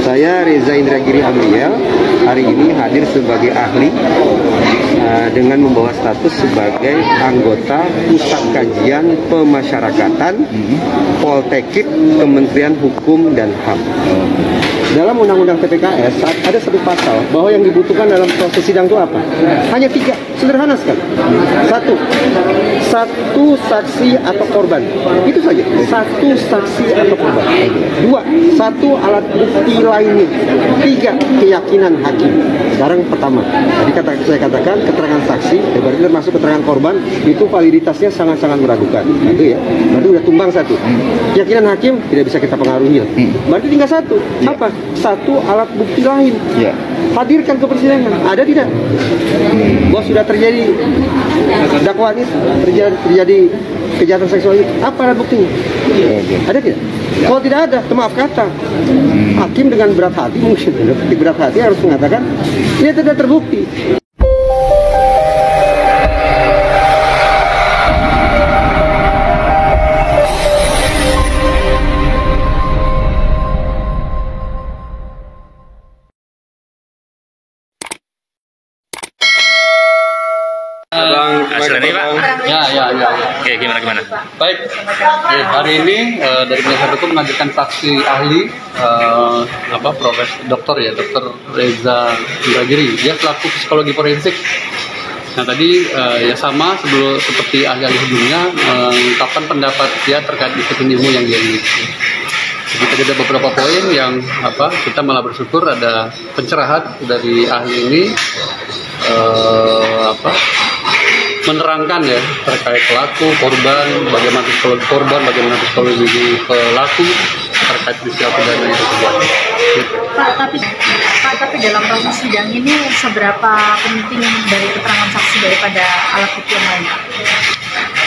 Saya Reza Indragiri Amriel, hari ini hadir sebagai ahli dengan membawa status sebagai anggota Pusat Kajian Pemasyarakatan Poltekip Kementerian Hukum dan HAM. Dalam Undang-Undang TPKS ada satu pasal bahwa yang dibutuhkan dalam proses sidang itu apa? Hanya 3, sederhana sekali. Satu saksi atau korban, itu saja. Satu saksi atau korban. 2, satu alat bukti lainnya. 3, keyakinan hakim. Sekarang pertama, tadi saya katakan keterangan saksi, berarti termasuk keterangan korban, itu validitasnya sangat-sangat meragukan. Itu ya, berarti udah tumbang satu. Keyakinan hakim tidak bisa kita pengaruhi. Berarti tinggal satu, apa? Satu alat bukti lain. Hadirkan ke persidangan. Ada tidak? Bahwa sudah terjadi dakwaan itu, terjadi kejahatan seksual itu. Apa alat buktinya? Ada tidak? Kalau tidak ada, maaf kata, hakim dengan berat hati, mungkin berat hati harus mengatakan ini tidak terbukti. Ya. Oke, gimana? Baik, hari ini dari penasihat hukum mengajukan saksi ahli Profesor Dokter Reza Indragiri. Dia selaku psikologi forensik. Nah tadi sama seperti ahli-ahli sebelumnya mengungkapkan pendapat dia terkait disiplin ilmu yang dia miliki. Jadi tadi ada beberapa poin yang kita malah bersyukur ada pencerahan dari ahli ini menerangkan ya terkait pelaku, korban, bagaimana psikologi korban, bagaimana psikologi pelaku terkait peristiwa pidana yang terjadi. Pak, tapi dalam proses sidang ini seberapa penting dari keterangan saksi daripada alat bukti yang lain, Pak?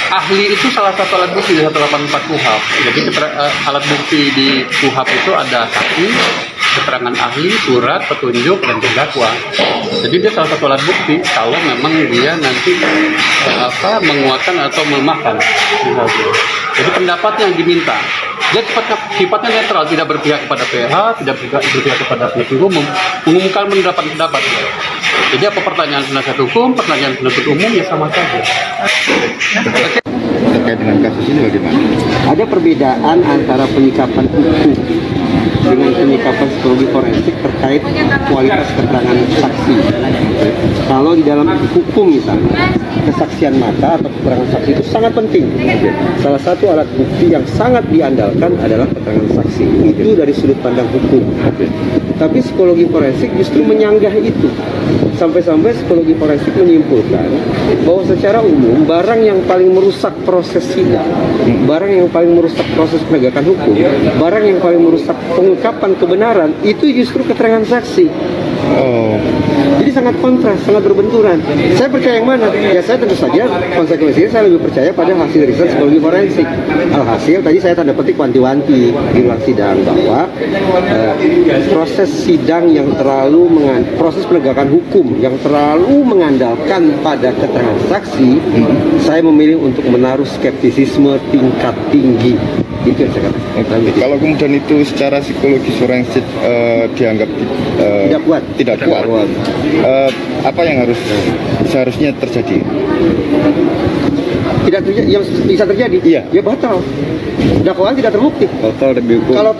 Ahli itu salah satu alat bukti di 184 KUHP. Jadi alat bukti di KUHP itu ada saksi, keterangan ahli, surat, petunjuk, dan terdakwa. Jadi dia salah satu alat bukti kalau memang dia nanti menguatkan atau melemahkan. Jadi pendapatnya yang diminta. Dia sifatnya netral, tidak berpihak kepada PH, tidak berpihak kepada penuntut umum, mengumumkan pendapat. Jadi apa pertanyaan penasihat hukum, pertanyaan penuntut umum ya sama saja. Terkait dengan kasus ini bagaimana? Ada perbedaan antara penyikapan hukum dengan penyikapan psikologi forensik terkait kualitas keterangan saksi. Kalau di dalam hukum misalnya, kesaksian mata atau keterangan saksi itu sangat penting. Salah satu alat bukti yang sangat diandalkan adalah keterangan saksi. Itu dari sudut pandang hukum. Tapi psikologi forensik justru menyanggah itu. Sampai-sampai psikologi forensik menyimpulkan bahwa secara umum barang yang paling merusak proses sidang, barang yang paling merusak proses penegakan hukum, barang yang paling merusak pengungkapan kebenaran itu justru keterangan saksi. Jadi sangat kontras, sangat berbenturan. Saya percaya yang mana? Ya saya tentu saja konsekuensinya saya lebih percaya pada hasil riset psikologi forensik. Alhasil tadi saya tanda petik wanti-wanti di ruang sidang bahwa proses sidang yang proses penegakan hukum yang terlalu mengandalkan pada keterangan saksi, saya memilih untuk menaruh skeptisisme tingkat tinggi. Itu yang saya katakan. Kalau kemudian itu secara psikologi forensik dianggap tidak kuat. Apa yang seharusnya terjadi? Tidak terjadi, yang bisa terjadi? Iya. Ya batal. Dakwaan tidak terbukti. Batal demi hukum. Kalau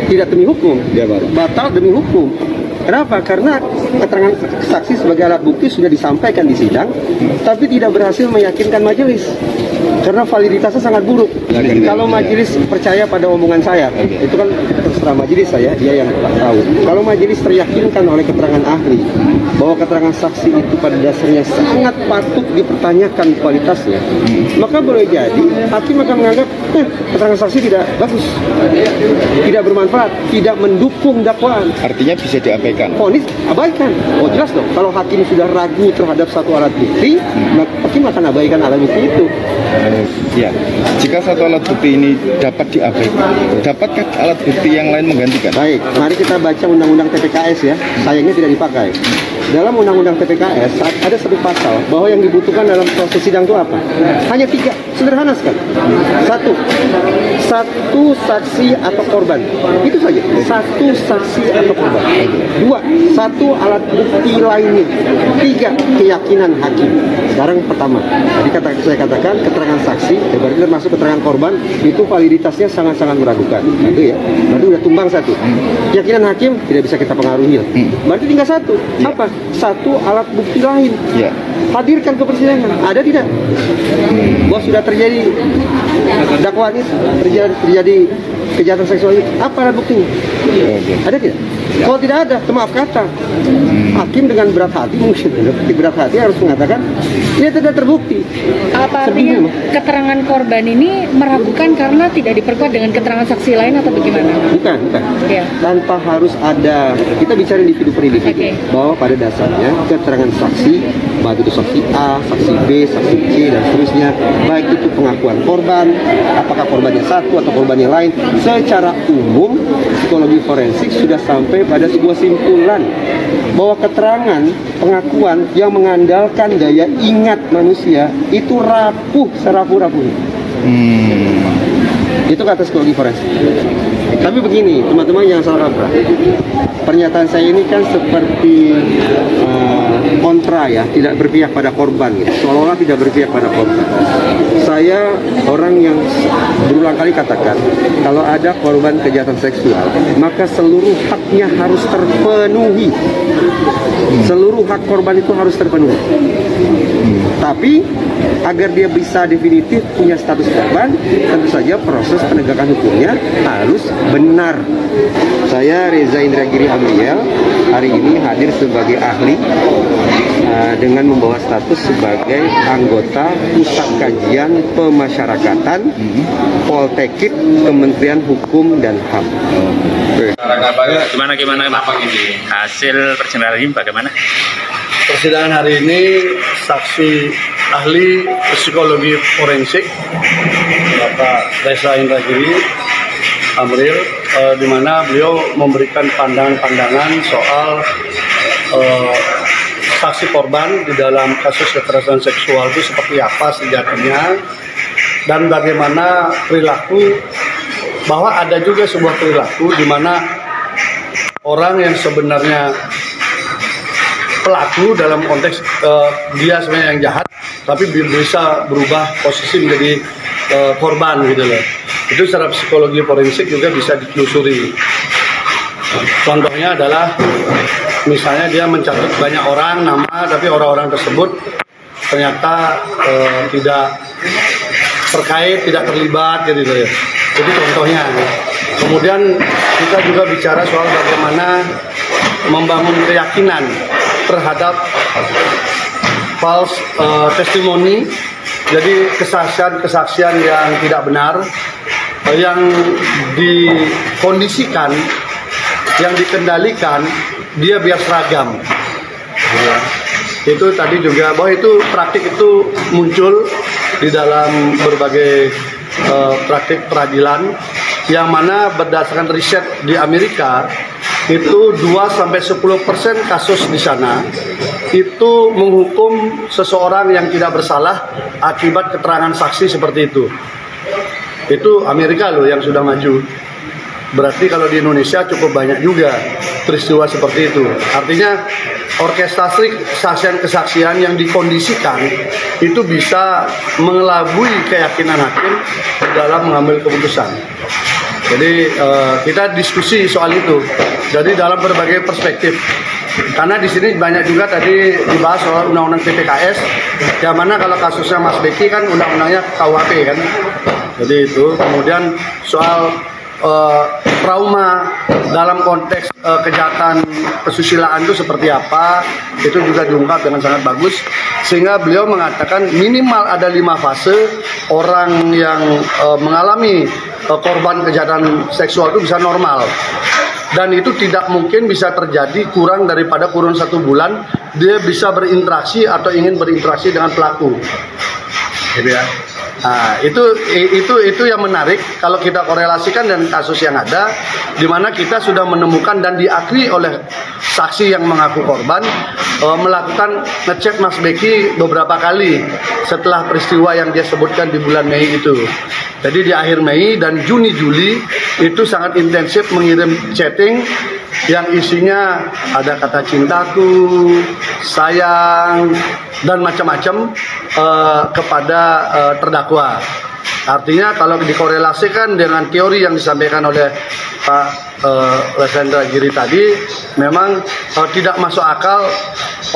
tidak demi hukum, dia batal demi hukum. Kenapa? Karena keterangan saksi sebagai alat bukti sudah disampaikan di sidang, tapi tidak berhasil meyakinkan majelis. Karena validitasnya sangat buruk. Kalau majelis percaya pada omongan saya, itu kan terserah majelis saya, dia yang tahu. Kalau majelis teryakinkan oleh keterangan ahli bahwa keterangan saksi itu pada dasarnya sangat patut dipertanyakan kualitasnya, maka boleh jadi hakim akan menganggap keterangan saksi tidak bagus, tidak bermanfaat, tidak mendukung dakwaan. Artinya bisa diabaikan. Vonis abaikan. Oh jelas dong. Kalau hakim sudah ragu terhadap satu alat bukti, maka hakim akan abaikan alat bukti itu. Ya, jika satu alat bukti ini dapat diabaikan, dapatkah alat bukti yang lain menggantikan. Baik, mari kita baca undang-undang TPKS ya. Sayangnya tidak dipakai. Dalam undang-undang TPKS ada satu pasal bahwa yang dibutuhkan dalam proses sidang itu apa? Hanya 3, sederhana sekali. Satu saksi atau korban. Itu saja. Satu saksi atau korban. 2, satu alat bukti lainnya. 3, keyakinan hakim. Sekarang pertama, tadi saya katakan keterangan saksi, berarti termasuk keterangan korban, itu validitasnya sangat-sangat meragukan. Itu ya. Berarti udah tumbang satu. Keyakinan hakim tidak bisa kita pengaruhi. Berarti tinggal satu. Apa? Satu alat bukti lain. Ya. Hadirkan ke persidangan. Ada tidak? Bahwa sudah terjadi dakwaan itu, terjadi kejahatan seksual itu. Apa alat buktinya? Ada tidak? Kalau tidak ada, maaf kata, hakim dengan berat hati mungkin berat hati harus mengatakan ini tidak terbukti. Apa artinya keterangan korban ini meragukan karena tidak diperkuat dengan keterangan saksi lain atau bagaimana? Bukan. Ya. Tanpa harus ada, kita bicara individu per individu, bahwa pada dasarnya keterangan saksi, baik itu saksi A, saksi B, saksi C, dan seterusnya, baik itu pengakuan korban, apakah korbannya satu atau korbannya lain, secara umum psikologi forensik sudah sampai pada sebuah simpulan bahwa keterangan pengakuan yang mengandalkan daya ingat manusia itu rapuh serapuh-rapuhnya. Itu kata psikologi forensik. Tapi begini, teman-teman jangan salah kaprah. Pernyataan saya ini kan seperti kontra ya, tidak berpihak pada korban gitu. Seolah-olah tidak berpihak pada korban. Saya orang yang berulang kali katakan, kalau ada korban kejahatan seksual, maka seluruh haknya harus terpenuhi. Seluruh hak korban itu harus terpenuhi. Tapi agar dia bisa definitif punya status korban, tentu saja proses penegakan hukumnya harus benar. Saya Reza Indragiri Amriel hari ini hadir sebagai ahli dengan membawa status sebagai anggota Pusat Kajian Pemasyarakatan Poltekkit Kementerian Hukum dan HAM. Gimana hasil persidangan ini bagaimana? Persidangan hari ini saksi ahli psikologi forensik Bapak Reza Indragiri Amriel, di mana beliau memberikan pandangan-pandangan soal saksi korban di dalam kasus kekerasan seksual itu seperti apa sejatinya, dan bagaimana perilaku, bahwa ada juga sebuah perilaku di mana orang yang sebenarnya pelaku dalam konteks dia sebenarnya yang jahat, tapi bisa berubah posisi menjadi korban gitu loh. Itu secara psikologi forensik juga bisa ditelusuri. Contohnya adalah misalnya dia mencatat banyak orang nama, tapi orang-orang tersebut ternyata tidak terkait, tidak terlibat gitu ya. Jadi contohnya. Kemudian kita juga bicara soal bagaimana membangun keyakinan terhadap false testimony, jadi kesaksian yang tidak benar, yang dikondisikan, yang dikendalikan, dia biar seragam. Ya. Itu tadi juga bahwa itu praktik itu muncul di dalam berbagai praktik peradilan, yang mana berdasarkan riset di Amerika itu 2-10% kasus di sana itu menghukum seseorang yang tidak bersalah akibat keterangan saksi seperti itu. Itu Amerika loh yang sudah maju. Berarti kalau di Indonesia cukup banyak juga peristiwa seperti itu. Artinya orkestrasi kesaksian yang dikondisikan itu bisa mengelabui keyakinan hakim dalam mengambil keputusan. Jadi kita diskusi soal itu. Jadi dalam berbagai perspektif. Karena di sini banyak juga tadi dibahas soal undang-undang TPKS, yang mana kalau kasusnya Mas Beki kan undang-undangnya KUHP kan. Jadi itu. Kemudian soal trauma dalam konteks kejahatan kesusilaan itu seperti apa, itu juga diungkap dengan sangat bagus, sehingga beliau mengatakan minimal ada 5 fase orang yang mengalami korban kejahatan seksual itu bisa normal, dan itu tidak mungkin bisa terjadi kurang daripada kurun 1 bulan dia bisa berinteraksi atau ingin berinteraksi dengan pelaku, gitu ya. Nah, itu yang menarik kalau kita korelasikan dengan kasus yang ada, di mana kita sudah menemukan dan diakui oleh saksi yang mengaku korban melakukan ngecek Mas Beki beberapa kali setelah peristiwa yang dia sebutkan di bulan Mei itu. Jadi di akhir Mei dan Juni Juli itu sangat intensif mengirim chatting yang isinya ada kata cintaku, sayang, dan macam-macam kepada terdakwa. Artinya kalau dikorelasikan dengan teori yang disampaikan oleh Pak Lesendra Giri tadi, memang tidak masuk akal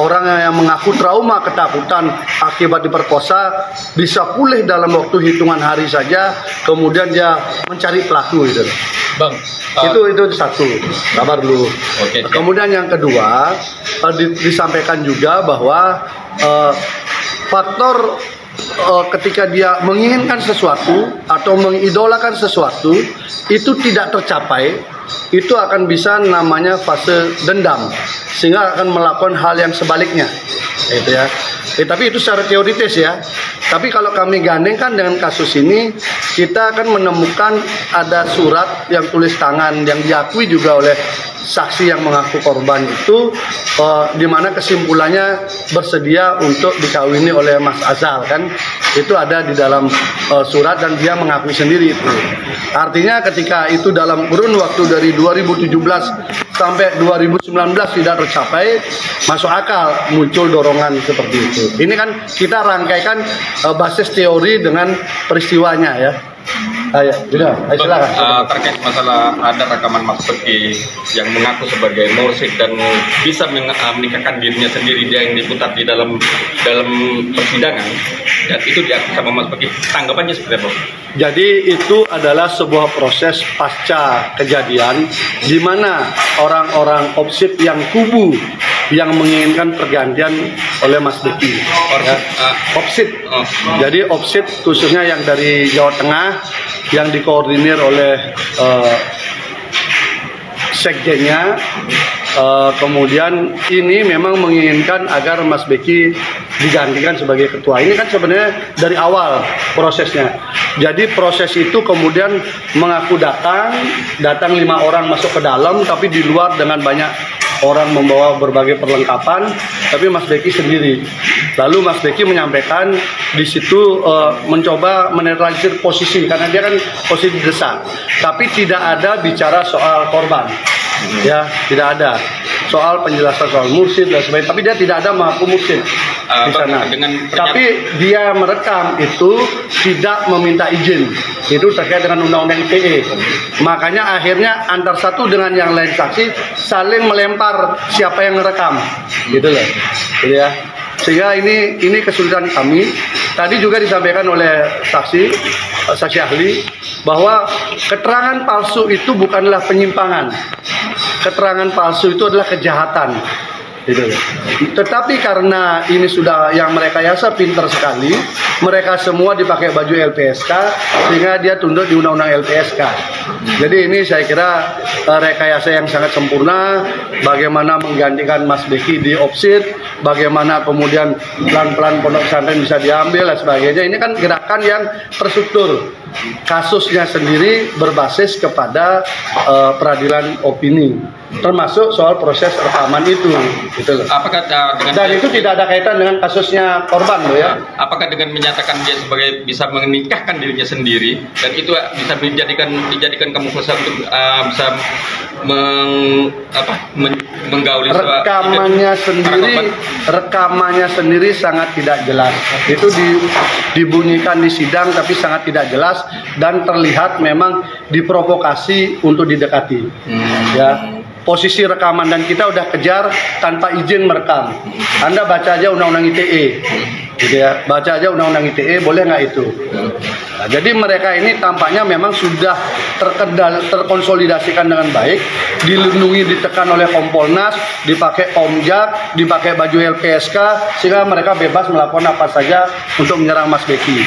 orang yang mengaku trauma ketakutan akibat diperkosa bisa pulih dalam waktu hitungan hari saja, kemudian dia mencari pelaku itu. Bang, Itu satu, sabar dulu. Oke. Kemudian yang kedua disampaikan juga bahwa faktor ketika dia menginginkan sesuatu atau mengidolakan sesuatu itu tidak tercapai, itu akan bisa namanya fase dendam, sehingga akan melakukan hal yang sebaliknya, gitu ya. Tapi itu secara teoritis ya. Tapi kalau kami gandengkan dengan kasus ini, kita akan menemukan ada surat yang tulis tangan yang diakui juga oleh saksi yang mengaku korban itu, di mana kesimpulannya bersedia untuk dikawini oleh Mas Azal kan, itu ada di dalam surat dan dia mengakui sendiri itu. Artinya ketika itu dalam kurun waktu dari 2017 sampai 2019 tidak tercapai, masuk akal muncul dorongan seperti itu. Ini kan kita rangkaikan basis teori dengan peristiwanya ya. Ayo, sudah, silakan. Terkait masalah ada rekaman Mas Beki yang mengaku sebagai mursyid dan bisa menikahkan dirinya sendiri, dia yang diputar di dalam persidangan, dan itu diakui sama Mas Beki. Tanggapannya seperti apa? Jadi itu adalah sebuah proses pasca kejadian di mana orang-orang opsit yang kubu yang menginginkan pergantian oleh Mas Beki. Opsit. Jadi opsit khususnya yang dari Jawa Tengah yang dikoordinir oleh sekjennya, kemudian ini memang menginginkan agar Mas Beki digantikan sebagai ketua. Ini kan sebenarnya dari awal prosesnya. Jadi proses itu kemudian mengaku datang 5 orang masuk ke dalam, tapi di luar dengan banyak orang membawa berbagai perlengkapan, tapi Mas Beki sendiri. Lalu Mas Beki menyampaikan di situ mencoba menetralisir posisi karena dia kan posisi desak, tapi tidak ada bicara soal korban, ya tidak ada soal penjelasan soal mursyid dan sebagainya, tapi dia tidak ada mengaku mursyid di sana. Tapi dia merekam itu tidak meminta izin, itu terkait dengan undang-undang ITE. Makanya akhirnya antar satu dengan yang lain saksi saling melempar siapa yang merekam, gitu loh, gitu ya. Sehingga ini kesulitan kami. Tadi juga disampaikan oleh saksi ahli bahwa keterangan palsu itu bukanlah penyimpangan. Keterangan palsu itu adalah kejahatan. Gitu. Tetapi karena ini sudah yang mereka yasa pintar sekali, mereka semua dipakai baju LPSK sehingga dia tunduk di undang-undang LPSK. Jadi ini saya kira rekayasa yang sangat sempurna, bagaimana menggantikan Mas Beki di opsit, bagaimana kemudian pelan-pelan pondok pesantren bisa diambil dan sebagainya. Ini kan gerakan yang terstruktur. Kasusnya sendiri berbasis kepada peradilan opini, termasuk soal proses rekaman itu, gitu loh. Apakah dengan Dan itu tidak ada kaitan dengan kasusnya korban loh ya. Apakah dengan menyatakan dia sebagai bisa menikahkan dirinya sendiri dan itu bisa dijadikan kamuflase untuk bisa menggauli rekamannya sendiri sangat tidak jelas. Itu dibunyikan di sidang tapi sangat tidak jelas dan terlihat memang diprovokasi untuk didekati. Ya. Posisi rekaman dan kita udah kejar tanpa izin merekam. Anda baca aja undang-undang ITE, gitu ya. Baca aja undang-undang ITE, boleh nggak itu? Nah, jadi mereka ini tampaknya memang sudah terkonsolidasikan dengan baik, dilindungi, ditekan oleh Kompolnas, dipakai Komjak, dipakai baju LPSK, sehingga mereka bebas melakukan apa saja untuk menyerang Mas Beki,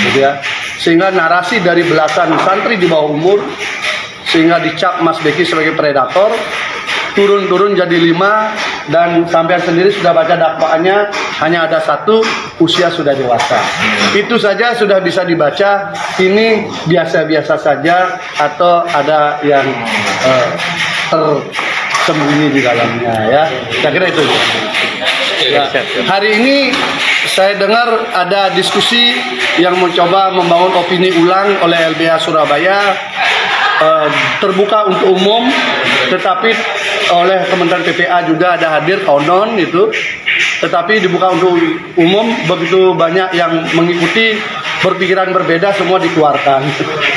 gitu ya. Sehingga narasi dari belasan santri di bawah umur sehingga dicap Mas Beki sebagai predator, turun jadi 5 dan sampean sendiri sudah baca dakwaannya hanya ada 1 usia sudah dewasa. Itu saja sudah bisa dibaca. Ini biasa-biasa saja atau ada yang tersembunyi di dalamnya ya. Saya kira itu. Ya. Hari ini saya dengar ada diskusi yang mencoba membangun opini ulang oleh LBH Surabaya, terbuka untuk umum, tetapi oleh Kementerian PPA juga ada hadir konon itu, tetapi dibuka untuk umum, begitu banyak yang mengikuti, berpikiran berbeda semua dikeluarkan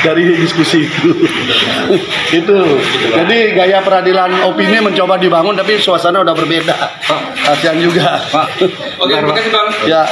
dari diskusi itu. Itu. Jadi gaya peradilan opini mencoba dibangun tapi suasana udah berbeda. Kasihan juga. Oke, terima kasih Bang. Ya.